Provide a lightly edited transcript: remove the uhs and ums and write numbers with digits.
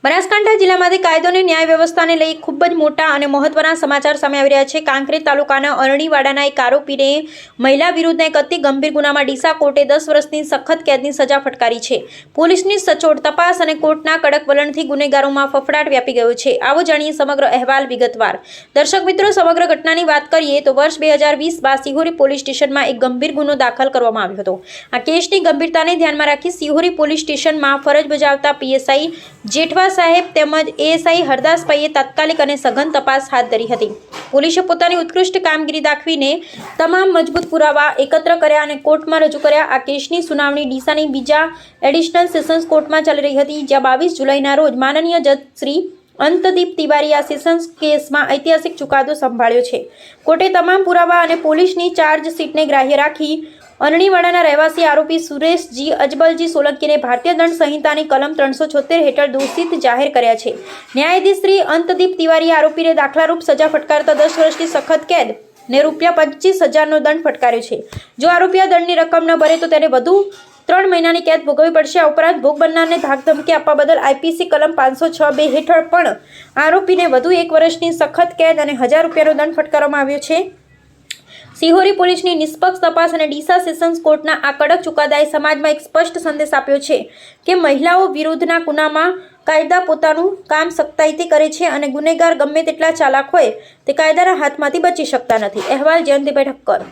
બનાસકાંઠા જિલ્લામાંથી કાયદો અને ન્યાય વ્યવસ્થાને લઈ ખૂબ જ મોટા અને મહત્વના સમાચાર સામે આવી રહ્યા છે। કાંકરેજ તાલુકાના અરણીવાડાના એક આરોપીને મહિલા વિરુદ્ધના એક અતિ ગંભીર ગુનામાં ડીસા કોર્ટે 10 વર્ષની સખત કેદની સજા ફટકારી છે। પોલીસની સચોટ તપાસ અને કોર્ટના કડક વલણથી ગુનેગારોમાં ફફડાટ વ્યાપી ગયો છે। આવો જાણીએ સમગ્ર અહેવાલ વિગતવાર। દર્શક મિત્રો, સમગ્ર ઘટનાની વાત કરીએ તો વર્ષ 2020 બાદ સિહોરી પોલીસ સ્ટેશનમાં એક ગંભીર ગુનો દાખલ કરવામાં આવ્યો હતો। આ કેસની ગંભીરતાને ધ્યાનમાં રાખી સિહોરી પોલીસ સ્ટેશનમાં ફરજ બજાવતા પીએસઆઈ જેઠવા સાહેબ તેમજ એએસઆઈ હરદાસભાઈએ તાત્કાલિક અને સઘન તપાસ હાથ ધરી હતી। પોલીસે પોતાની ઉત્કૃષ્ટ કામગીરી દાખવીને તમામ મજબૂત પુરાવા એકત્ર કર્યા અને કોર્ટમાં રજૂ કર્યા। આ કેસની સુનાવણી ડીસાની બીજા એડિશનલ સેશન્સ કોર્ટમાં ચાલી રહી હતી, જ્યાં 22 જુલાઈના રોજ માનનીય જજ શ્રી અંતદીપ તિવારી આ સેશન્સ કેસમાં ઐતિહાસિક ચુકાદો સંભાળ્યો છે। કોર્ટે તમામ પુરાવા અને પોલીસની ચાર્જશીટને ગ્રાહ્ય રાખી અરણીવાડાના રહેવાસી આરોપી સુરેશજી અજબલજી સોલંકીને ભારતીય દંડ સંહિતાની કલમ 376 હેઠળ દોષિત જાહેર કર્યા છે। ન્યાયાધીશ શ્રી અંતદીપ તિવારીએ આરોપીને દાખલારૂપ સજા ફટકારતા 10 વર્ષની સખત કેદ ને ₹25,000નો દંડ ફટકાર્યો છે। જો આરોપી આ દંડની રકમ ન ભરે તો તેને વધુ 3 મહિનાની કેદ ભોગવવી પડશે। આ ઉપરાંત ભોગ બનનારને ધાકધમકી આપવા બદલ આઈપીસી કલમ 506(2) હેઠળ પણ આરોપીને વધુ 1 વર્ષની સખત કેદ અને ₹1000નો દંડ ફટકારવામાં આવ્યો છે। સિહોરી પોલીસની નિષ્પક્ષ તપાસ અને ડીસા સેશન્સ કોર્ટના આ કડક ચુકાદાએ સમાજમાં એક સ્પષ્ટ સંદેશ આપ્યો છે કે મહિલાઓ વિરુદ્ધના ગુનામાં કાયદા પોતાનું કામ સખ્તાઈથી કરે છે અને ગુનેગાર ગમે તેટલા ચાલાક હોય તે કાયદાના હાથમાંથી બચી શકતા નથી। અહેવાલ જયંતિભાઈ ઠક્કર।